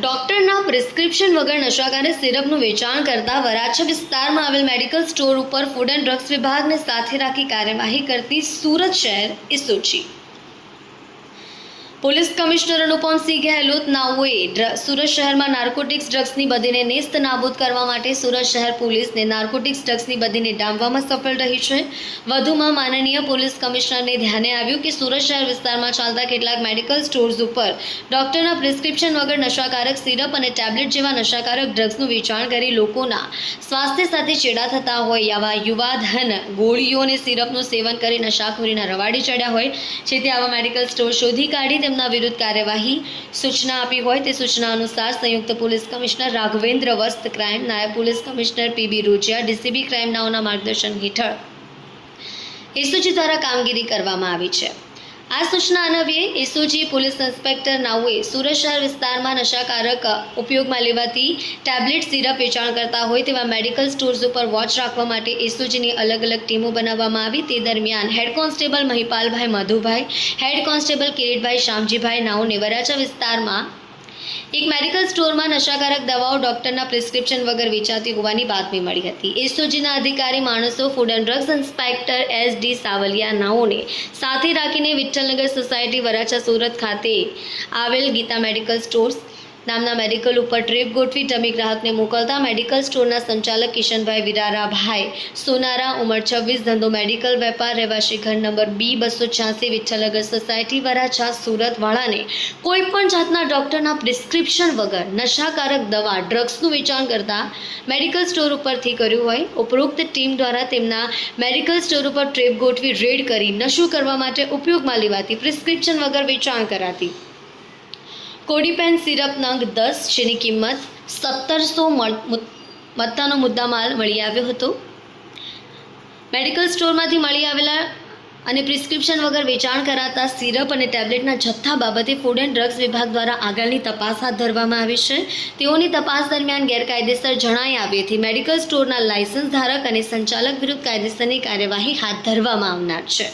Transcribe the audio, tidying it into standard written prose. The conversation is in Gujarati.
ડોક્ટરના પ્રિસ્ક્રિપ્શન વગર નશાકારક સિરપનું વેચાણ કરતા વરાછા વિસ્તારમાં આવેલ મેડિકલ સ્ટોર ઉપર ફૂડ એન્ડ ડ્રગ્સ વિભાગને સાથે રાખી કાર્યવાહી કરતી સુરત શહેર SOG police commissioner Anupamsinh Gehlot નાઓએ સુરત શહેરમાં નાર્કોટિક્સ ડ્રગ્સની બદીને નેસ્ત નાબૂદ કરવા માટે સુરત શહેર પોલીસને નાર્કોટિક્સ ડ્રગ્સની બદીને ડામવામાં સફળ રહી છે। વધુમાં માનનીય પોલીસ કમિશનરને ધ્યાને આવ્યું કે સુરત શહેર વિસ્તારમાં ચાલતા કેટલાક મેડિકલ સ્ટોર્સ ઉપર ડોક્ટરના પ્રિસ્ક્રિપ્શન વગર નશાકારક સિરપ અને ટેબ્લેટ જેવા નશાકારક ડ્રગ્સનું વેચાણ કરી લોકોના સ્વાસ્થ્ય સાથે ચેડા થતા હોય આવા યુવાધન ગોળીઓ અને સિરપનું સેવન કરી નશાખોરીના રવાડી ચડ્યા હોય છે તે આવા મેડિકલ સ્ટોર શોધી કાઢી તેમના વિરુદ્ધ કાર્યવાહી સૂચના આપી હોય તે સૂચના અનુસાર સંયુક્ત પોલીસ કમિશનર રાઘવેન્દ્ર વસ્ત ક્રાઇમ, નાયબ police commissioner PB Rojiya, DCB crime નાઓના માર્ગદર્શન હેઠળ એસઓજી દ્વારા કામગીરી કરવામાં આવી છે। આ સૂચના અન્વયે એસઓજી પોલીસ ઇન્સ્પેક્ટર નાઓએ સુરત શહેર વિસ્તારમાં નશાકારક ઉપયોગમાં લેવાતી ટેબ્લેટ સિરપ વેચાણ કરતા હોય તેવા મેડિકલ સ્ટોર્સ ઉપર વોચ રાખવા માટે એસઓજીની અલગ અલગ ટીમો બનાવવામાં આવી। તે દરમિયાન head constable Mahipalbhai Madhubhai, head constable Kiritbhai Shamjibhai નાઓને વરાછા વિસ્તારમાં એક મેડિકલ સ્ટોરમાં નશાકારક દવાઓ ડોક્ટરના પ્રિસ્ક્રિપ્શન વગર વેચાતી હોવાની બાતમી મળી હતી। એસઓજીના અધિકારી માણસો food and drugs inspector SD Savaliya નાઓને સાથે રાખીને વિઠ્ઠલનગર સોસાયટી વરાછા સુરત ખાતે આવેલ ગીતા મેડિકલ સ્ટોર્સ નામના મેડિકલ ઉપર ટ્રેપ ગોઠવી ડમી ગ્રાહકને મોકલતા મેડિકલ સ્ટોરના સંચાલક કિશનભાઈ વિરારાભાઈ સોનારા, ઉંમર 26, ધંધો મેડિકલ વેપાર, રહેવાસી ઘર number B286, Vitthalnagar society Varachha Surat વાળાને કોઈપણ જાતના ડોક્ટરના પ્રિસ્ક્રિપ્શન વગર નશાકારક દવા ડ્રગ્સનું વેચાણ કરતા મેડિકલ સ્ટોર ઉપરથી કર્યું હોય। ઉપરોક્ત ટીમ દ્વારા તેમના મેડિકલ સ્ટોર ઉપર ટ્રેપ ગોઠવી રેડ કરી નશો કરવા માટે ઉપયોગમાં લેવાતી પ્રિસ્ક્રિપ્શન વગર વેચાણ કરાતી કોડીપેન સિરપ નંગ 10 જેની કિંમત 1700 મત્તાનો મુદ્દામાલ મળી આવ્યો હતો। મેડિકલ સ્ટોરમાંથી મળી આવેલા અને પ્રિસ્ક્રિપ્શન વગર વેચાણ કરાતા સિરપ અને ટેબ્લેટના જથ્થા બાબતે ફૂડ એન્ડ ડ્રગ્સ વિભાગ દ્વારા આગળની તપાસ હાથ ધરવામાં આવી છે। તેઓની તપાસ દરમિયાન ગેરકાયદેસર જણાઈ આવ્યાથી મેડિકલ સ્ટોરના લાયસન્સ ધારક અને સંચાલક વિરુદ્ધ કાયદેસરની કાર્યવાહી હાથ ધરવામાં આવનાર છે।